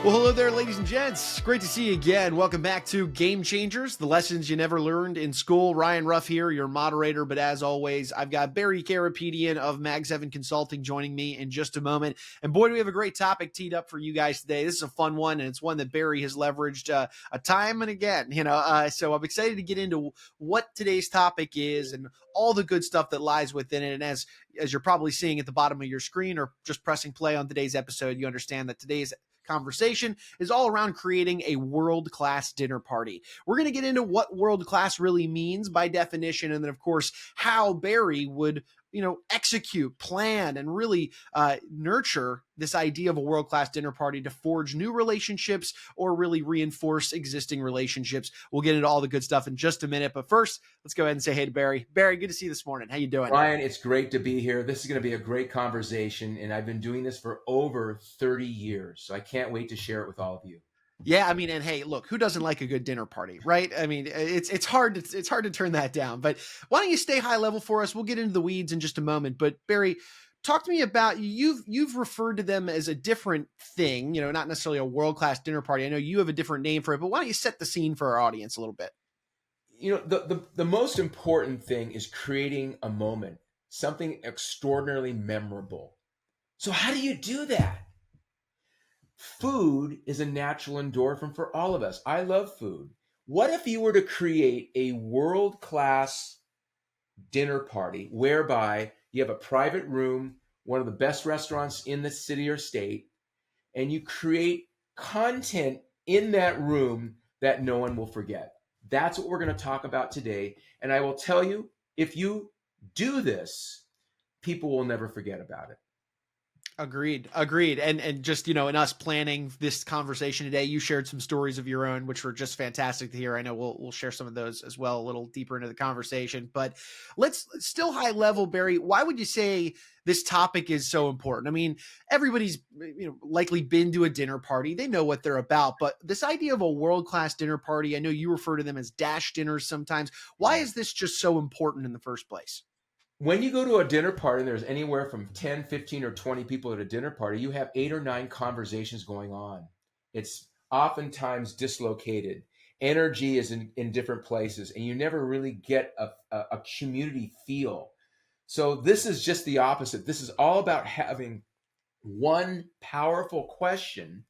Well, hello there, ladies and gents. Great to see you again. Welcome back to Game Changers, the lessons you never learned in school. Ryan Ruff here, your moderator. But as always, I've got Barry Garapedian of Mag 7 Consulting joining me in just a moment. And boy, do we have a great topic teed up for you guys today. This is a fun one, and it's one that Barry has leveraged a time and again. So I'm excited to get into what today's topic is and all the good stuff that lies within it. And as you're probably seeing at the bottom of your screen or just pressing play on today's episode, you understand that today's conversation is all around creating a world-class dinner party. We're going to get into what world-class really means by definition, and then, of course, how Barry would execute, plan, and really nurture this idea of a world-class dinner party to forge new relationships or really reinforce existing relationships. We'll get into all the good stuff in just a minute, but first, let's go ahead and say hey to Barry. Barry, good to see you this morning. How you doing? Ryan, it's great to be here. This is going to be a great conversation, and I've been doing this for over 30 years, so I can't wait to share it with all of you. Yeah, I mean, and hey, look, who doesn't like a good dinner party, right? I mean, it's hard to turn that down. But why don't you stay high level for us? We'll get into the weeds in just a moment. But Barry, talk to me about you've referred to them as a different thing, not necessarily a world-class dinner party. I know you have a different name for it, but why don't you set the scene for our audience a little bit? The most important thing is creating a moment, something extraordinarily memorable. So how do you do that? Food is a natural endorphin for all of us. I love food. What if you were to create a world-class dinner party whereby you have a private room, one of the best restaurants in the city or state, and you create content in that room that no one will forget? That's what we're going to talk about today. And I will tell you, if you do this, people will never forget about it. Agreed. And just, in us planning this conversation today, you shared some stories of your own, which were just fantastic to hear. I know we'll share some of those as well, a little deeper into the conversation, but let's still high level, Barry. Why would you say this topic is so important? I mean, everybody's, likely been to a dinner party. They know what they're about, but this idea of a world-class dinner party, I know you refer to them as dash dinners sometimes. Why is this just so important in the first place? When you go to a dinner party and there's anywhere from 10, 15, or 20 people at a dinner party, you have 8 or 9 conversations going on. It's oftentimes dislocated. Energy is in different places, and you never really get a community feel. So this is just the opposite. This is all about having one powerful question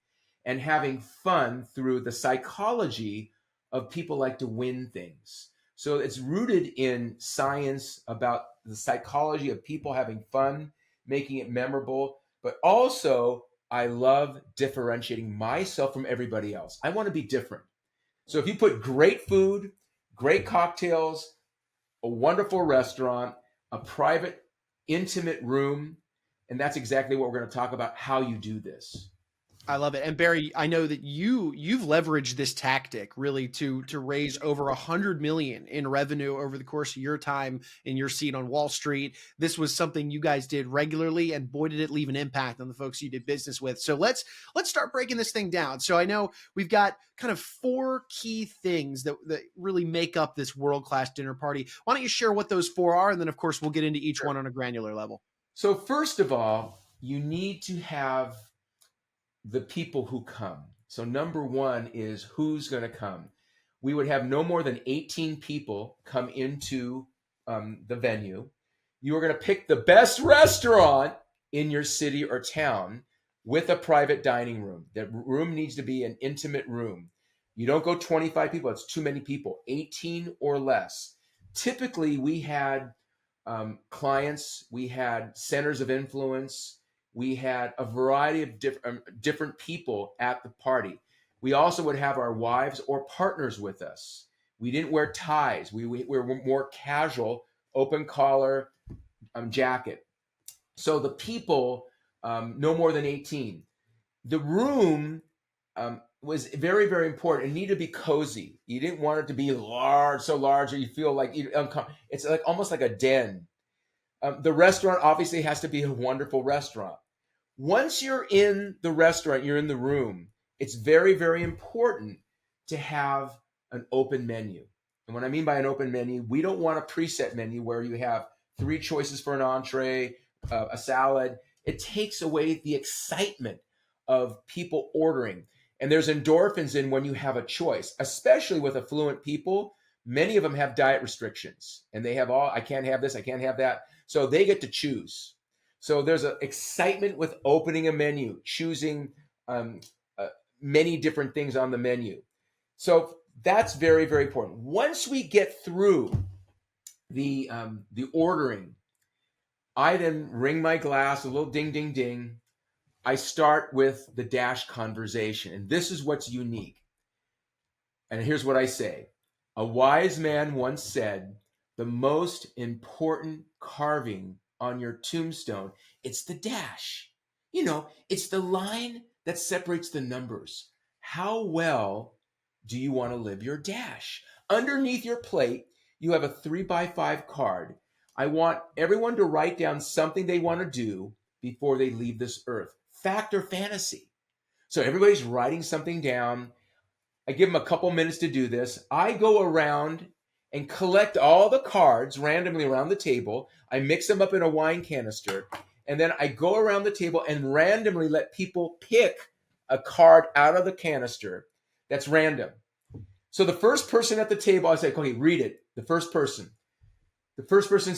and having fun through the psychology of people like to win things. So it's rooted in science about the psychology of people having fun, making it memorable, but also I love differentiating myself from everybody else. I want to be different. So if you put great food, great cocktails, a wonderful restaurant, a private, intimate room, and that's exactly what we're going to talk about, how you do this. I love it. And Barry, I know that you've leveraged this tactic really to raise over 100 million in revenue over the course of your time in your seat on Wall Street. This was something you guys did regularly, and boy, did it leave an impact on the folks you did business with. So let's start breaking this thing down. So I know we've got kind of 4 key things that really make up this world-class dinner party. Why don't you share what those 4 are? And then of course we'll get into each one on a granular level. So first of all, you need to have the people who come. So number 1 is who's going to come. We would have no more than 18 people come into the venue. You are going to pick the best restaurant in your city or town with a private dining room. That room needs to be an intimate room. You don't go 25 people. It's too many people. 18 or less. Typically, we had clients. We had centers of influence. We had a variety of different people at the party. We also would have our wives or partners with us. We didn't wear ties. We were more casual, open collar jacket. So the people, no more than 18. The room was very, very important. It needed to be cozy. You didn't want it to be large, so large that you feel like it's like almost like a den. The restaurant obviously has to be a wonderful restaurant. Once you're in the restaurant, you're in the room, it's very, very important to have an open menu. And what I mean by an open menu, we don't want a preset menu where you have 3 choices for an entree, a salad. It takes away the excitement of people ordering. And there's endorphins in when you have a choice, especially with affluent people. Many of them have diet restrictions and they have I can't have this, I can't have that. So they get to choose. So there's an excitement with opening a menu, choosing um, uh, many different things on the menu. So that's very, very important. Once we get through the ordering, I then ring my glass, a little ding, ding, ding. I start with the dash conversation. And this is what's unique. And here's what I say. A wise man once said, the most important carving on your tombstone, it's the dash. It's the line that separates the numbers. How well do you want to live your dash? Underneath your plate, you have a 3x5 card. I want everyone to write down something they want to do before they leave this earth. Fact or fantasy? So everybody's writing something down. I give them a couple minutes to do this. I go around and collect all the cards randomly around the table. I mix them up in a wine canister. And then I go around the table and randomly let people pick a card out of the canister that's random. So the first person at the table, I say, okay, read it. The first person. The first person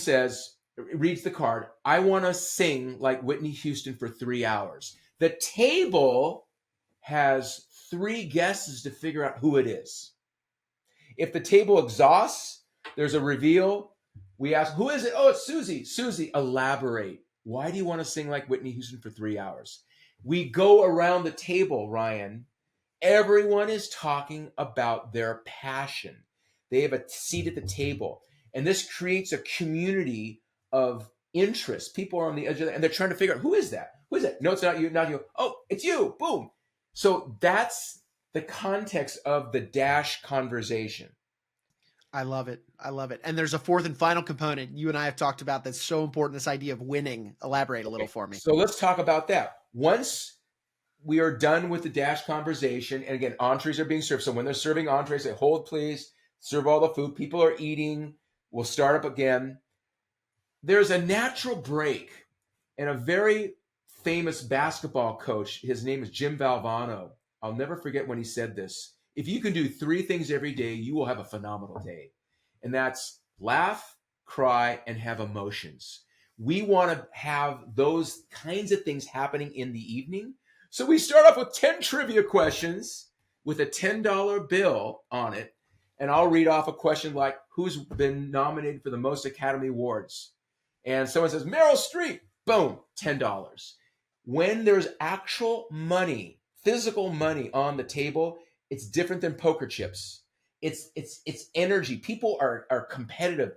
reads the card. I want to sing like Whitney Houston for 3 hours. The table has 3 guesses to figure out who it is. If the table exhausts, there's a reveal. We ask, who is it? Oh, it's Susie. Susie, elaborate. Why do you want to sing like Whitney Houston for 3 hours? We go around the table, Ryan. Everyone is talking about their passion. They have a seat at the table. And this creates a community of interest. People are on the edge of that, and they're trying to figure out, who is that? Who is that? No, it's not you, not you. Oh, it's you. Boom. So that's the context of the dash conversation. I love it. I love it. And there's a fourth and final component you and I have talked about that's so important, this idea of winning. Elaborate a little for me. So let's talk about that. Once we are done with the dash conversation, and again, entrees are being served. So when they're serving entrees, say, hold please, serve all the food. People are eating. We'll start up again. There's a natural break, and a very famous basketball coach, his name is Jim Valvano. I'll never forget when he said this. If you can do 3 things every day, you will have a phenomenal day. And that's laugh, cry, and have emotions. We want to have those kinds of things happening in the evening. So we start off with 10 trivia questions with a $10 bill on it. And I'll read off a question like, who's been nominated for the most Academy Awards? And someone says, Meryl Streep. Boom, $10. When there's actual money, physical money on the table, it's different than poker chips. It's energy. People are competitive.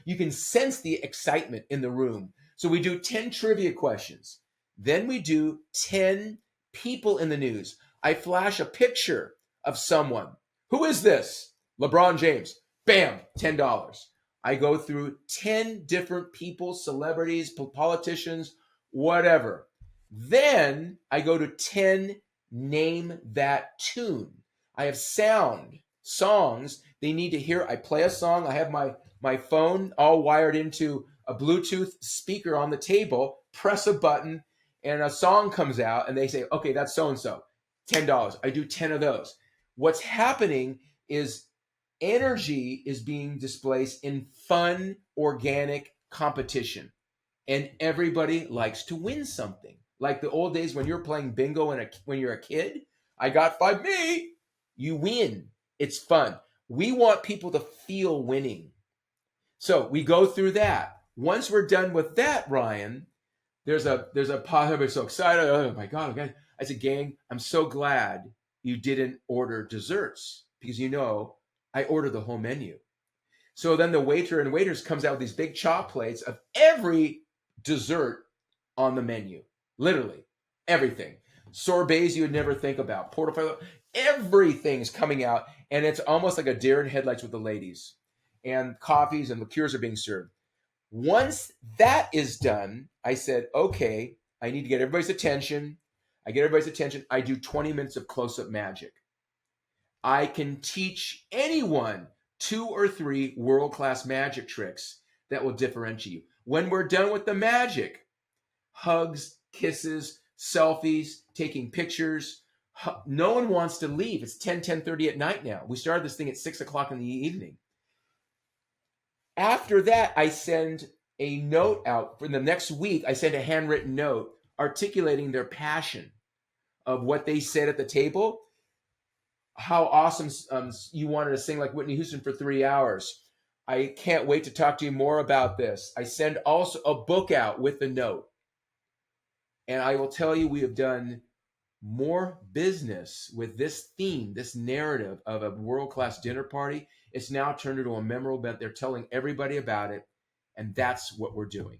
You can sense the excitement in the room. So we do 10 trivia questions. Then we do 10 people in the news. I flash a picture of someone. Who is this? LeBron James. Bam, $10. I go through 10 different people, celebrities, politicians, whatever. Then I go to 10 name that tune. I have songs they need to hear. I play a song. I have my phone all wired into a Bluetooth speaker on the table, press a button, and a song comes out, and they say, okay, that's so-and-so, $10. I do 10 of those. What's happening is energy is being displaced in fun, organic competition. And everybody likes to win something. Like the old days when you're playing bingo when you're a kid, I got 5, me, you win. It's fun. We want people to feel winning. So we go through that. Once we're done with that, Ryan, there's a pause. Everybody's so excited. Oh my God, okay. I said, gang, I'm so glad you didn't order desserts because I ordered the whole menu. So then the waiter and waiters comes out with these big chop plates of every dessert on the menu. Literally everything. Sorbets you would never think about. Portofino, everything's coming out, and it's almost like a deer in headlights with the ladies. And coffees and liqueurs are being served. Once that is done, I said, okay, I need to get everybody's attention. I get everybody's attention. I do 20 minutes of close-up magic. I can teach anyone 2 or 3 world-class magic tricks that will differentiate you. When we're done with the magic, hugs, kisses, selfies, taking pictures, No one wants to leave. It's 10:30 at night now. We started this thing at 6 o'clock in the evening. After that, I send a note out for the next week. I send a handwritten note articulating their passion of what they said at the table, how awesome you wanted to sing like Whitney Houston for 3 hours. I can't wait to talk to you more about this. I send also a book out with the note. And I will tell you, we have done more business with this theme, this narrative of a world-class dinner party. It's now turned into a memorable event. They're telling everybody about it, and that's what we're doing.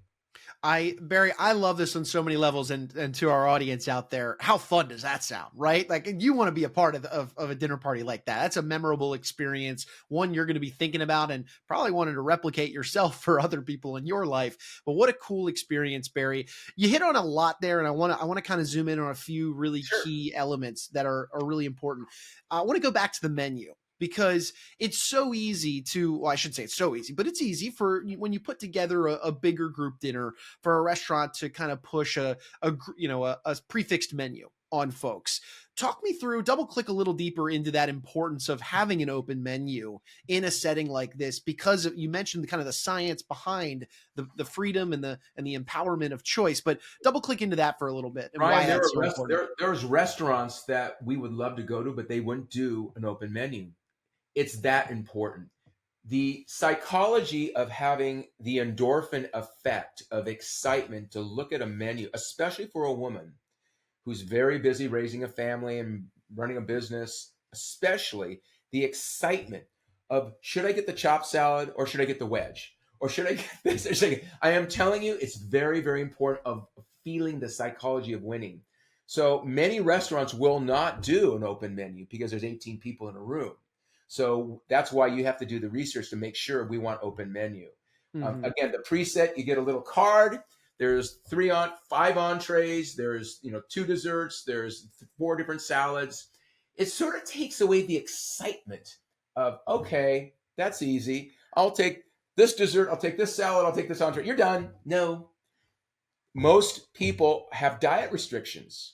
Barry, I love this on so many levels, and to our audience out there, how fun does that sound, right? Like you want to be a part of a dinner party like that. That's a memorable experience, one you're going to be thinking about and probably wanting to replicate yourself for other people in your life. But what a cool experience, Barry. You hit on a lot there, and I want to kind of zoom in on a few really Sure. key elements that are really important. I want to go back to the menu, because it's so easy to, well, I should say it's so easy, but it's easy for when you put together a bigger group dinner for a restaurant to kind of push a prefixed menu on folks. Talk me through, double click a little deeper into that importance of having an open menu in a setting like this, because you mentioned the kind of the science behind the freedom and the empowerment of choice, but double click into that for a little bit and why Ryan, that's so important. there's restaurants that we would love to go to, but they wouldn't do an open menu. It's that important. The psychology of having the endorphin effect of excitement to look at a menu, especially for a woman who's very busy raising a family and running a business, especially the excitement of, should I get the chopped salad or should I get the wedge? Or should I get this? I am telling you, it's very, very important of feeling the psychology of winning. So many restaurants will not do an open menu because there's 18 people in a room. So that's why you have to do the research to make sure we want open menu. Mm-hmm. Again, the preset, you get a little card. There's five entrees. There's two desserts. There's four different salads. It sort of takes away the excitement of, okay, that's easy. I'll take this dessert. I'll take this salad. I'll take this entree. You're done. No, most people have diet restrictions,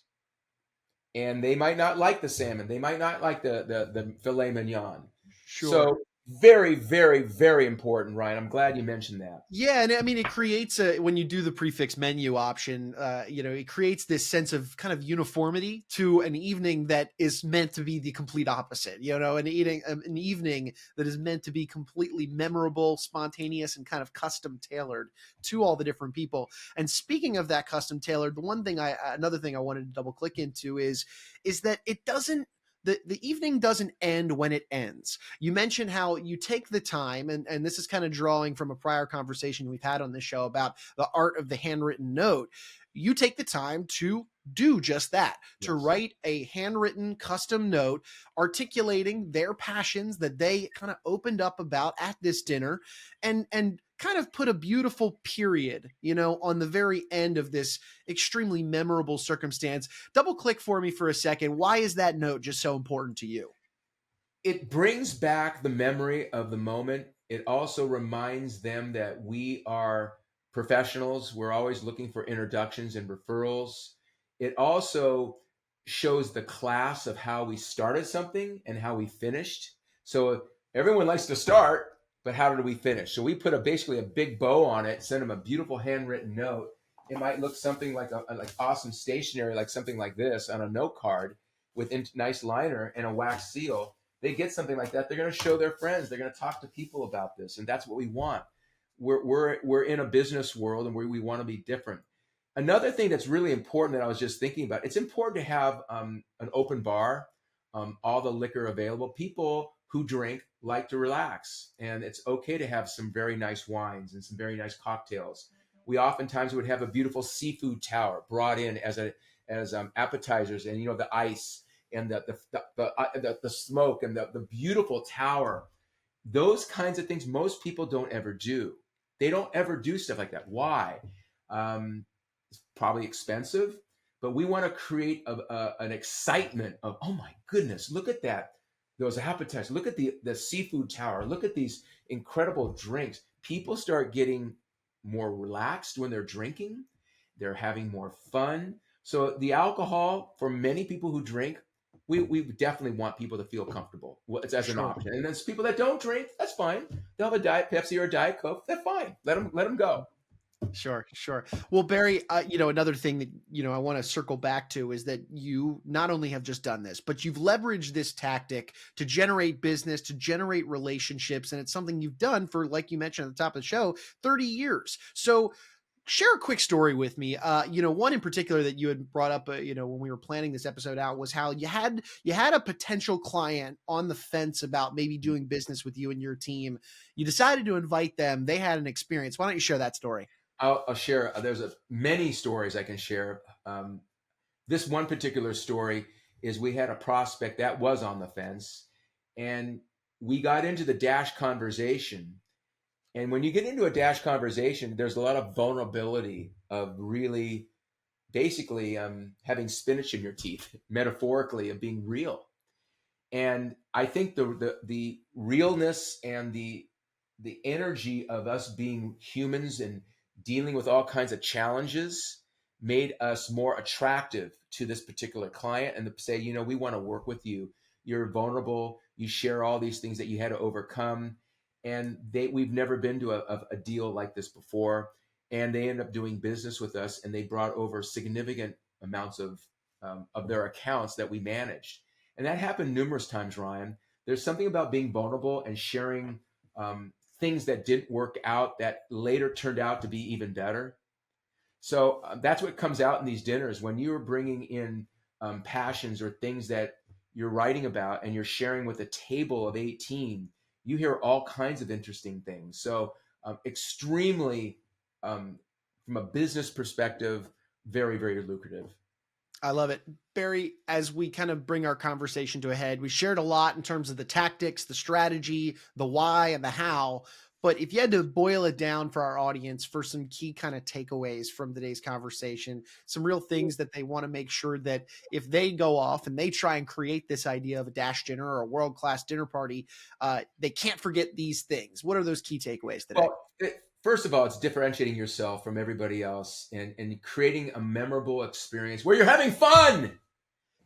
and they might not like the salmon. They might not like the filet mignon. Sure. So very, very, very important, Ryan. I'm glad you mentioned that. Yeah, and I mean, it creates when you do the prefix menu option, it creates this sense of kind of uniformity to an evening that is meant to be the complete opposite. An evening that is meant to be completely memorable, spontaneous, and kind of custom tailored to all the different people. And speaking of that custom tailored, another thing I wanted to double click into is that it doesn't. The evening doesn't end when it ends. You mentioned how you take the time, and this is kind of drawing from a prior conversation we've had on this show about the art of the handwritten note. You take the time to do just that, to Yes. write a handwritten custom note articulating their passions that they kind of opened up about at this dinner, and kind of put a beautiful period, on the very end of this extremely memorable circumstance. Double click for me for a second. Why is that note just so important to you? It brings back the memory of the moment. It also reminds them that we are professionals. We're always looking for introductions and referrals. It also shows the class of how we started something and how we finished. So everyone likes to start, but how did we finish? So we put basically a big bow on it, send them a beautiful handwritten note. It might look something like like awesome stationery, like something like this on a note card with nice liner and a wax seal. They get something like that, they're going to show their friends. They're going to talk to people about this, and that's what we want. We're in a business world, and we want to be different. Another thing that's really important that I was just thinking about: it's important to have an open bar, all the liquor available. People who drink like to relax, and it's okay to have some very nice wines and some very nice cocktails. We oftentimes would have a beautiful seafood tower brought in as appetizers, and the ice and the smoke and the beautiful tower. Those kinds of things most people don't ever do. They don't ever do stuff like that. Why? It's probably expensive, but we want to create an excitement of, oh my goodness, look at that. Those appetizers. Look at the seafood tower. Look at these incredible drinks. People start getting more relaxed when they're drinking. They're having more fun. So the alcohol, for many people who drink, we definitely want people to feel comfortable as an Sure. option. And then people that don't drink, that's fine. They'll have a Diet Pepsi or a Diet Coke. That's fine. Let them go. Sure, sure. Well, Barry, another thing that, I want to circle back to is that you not only have just done this, but you've leveraged this tactic to generate business, to generate relationships. And it's something you've done for, like you mentioned at the top of the show, 30 years. So share a quick story with me. One in particular that you had brought up, when we were planning this episode out, was how you had a potential client on the fence about maybe doing business with you and your team. You decided to invite them. They had an experience. Why don't you share that story? I'll share. There's many stories I can share. This one particular story is we had a prospect that was on the fence, and we got into the dash conversation. And when you get into a dash conversation, there's a lot of vulnerability of really basically having spinach in your teeth, metaphorically, of being real. And I think the realness and the energy of us being humans and dealing with all kinds of challenges made us more attractive to this particular client, and to say, we want to work with you. You're vulnerable. You share all these things that you had to overcome, and we've never been to a deal like this before. And they ended up doing business with us, and they brought over significant amounts of their accounts that we managed. And that happened numerous times, Ryan. There's something about being vulnerable and sharing things that didn't work out that later turned out to be even better. So that's what comes out in these dinners when you're bringing in passions or things that you're writing about and you're sharing with a table of 18. You hear all kinds of interesting things. So extremely, from a business perspective, very, very lucrative. I love it. Barry, as we kind of bring our conversation to a head, we shared a lot in terms of the tactics, the strategy, the why, and the how. But if you had to boil it down for our audience for some key kind of takeaways from today's conversation, some real things that they want to make sure that if they go off and they try and create this idea of a dash dinner or a world-class dinner party, they can't forget these things. What are those key takeaways today? Well, first of all, it's differentiating yourself from everybody else and creating a memorable experience where you're having fun.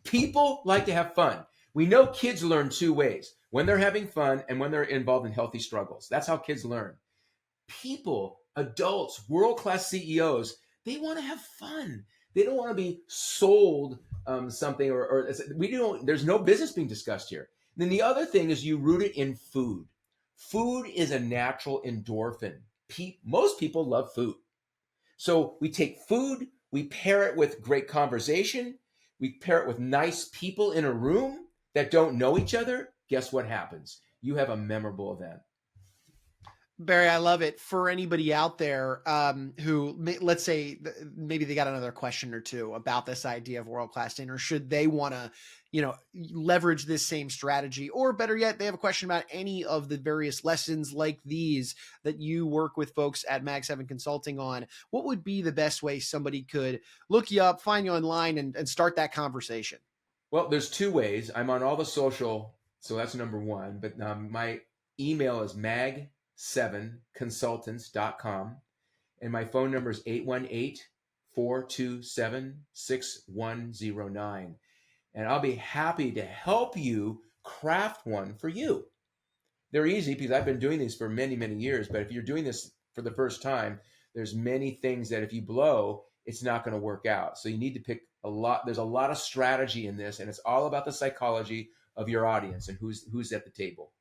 People like to have fun. We know kids learn two ways: when they're having fun and when they're involved in healthy struggles. That's how kids learn. People, adults, world-class CEOs, they want to have fun. They don't want to be sold something or we don't. There's no business being discussed here. And then the other thing is you root it in food. Food is a natural endorphin. Most people love food. So we take food, we pair it with great conversation, we pair it with nice people in a room that don't know each other. Guess what happens? You have a memorable event. Barry, I love it. For anybody out there who, let's say, maybe they got another question or two about this idea of world-class dinner, should they want to, leverage this same strategy, or better yet, they have a question about any of the various lessons like these that you work with folks at Mag 7 Consulting on, what would be the best way somebody could look you up, find you online, and start that conversation? Well, there's two ways. I'm on all the social, so that's number one. But my email is mag7consultants.com. And my phone number is 818-427-6109. And I'll be happy to help you craft one for you. They're easy because I've been doing these for many, many years. But if you're doing this for the first time, there's many things that if you blow, it's not going to work out. So you need to pick a lot. There's a lot of strategy in this, and it's all about the psychology of your audience and who's at the table.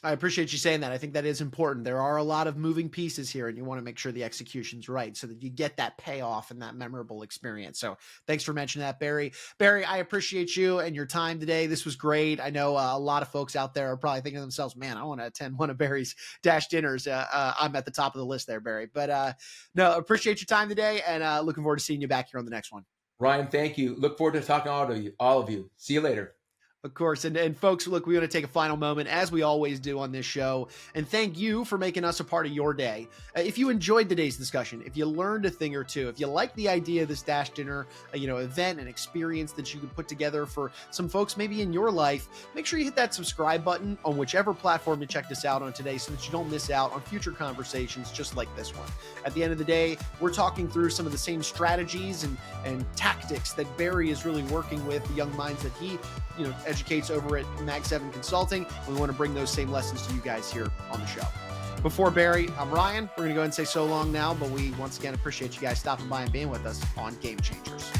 I appreciate you saying that. I think that is important. There are a lot of moving pieces here, and you want to make sure the execution's right so that you get that payoff and that memorable experience. So thanks for mentioning that, Barry. Barry, I appreciate you and your time today. This was great. I know a lot of folks out there are probably thinking to themselves, man, I want to attend one of Barry's dash dinners. I'm at the top of the list there, Barry. But no, appreciate your time today, and looking forward to seeing you back here on the next one. Ryan, thank you. Look forward to talking to all of you. See you later. Of course. And folks, look, we want to take a final moment, as we always do on this show, and thank you for making us a part of your day. If you enjoyed today's discussion, if you learned a thing or two, if you like the idea of this Dash Dinner, event and experience that you could put together for some folks maybe in your life, make sure you hit that subscribe button on whichever platform you checked us out on today so that you don't miss out on future conversations just like this one. At the end of the day, we're talking through some of the same strategies and tactics that Barry is really working with the young minds that he educates over at Mag 7 Consulting. We want to bring those same lessons to you guys here on the show. Before Barry, I'm Ryan. We're going to go ahead and say so long now, but we once again appreciate you guys stopping by and being with us on Game Changers.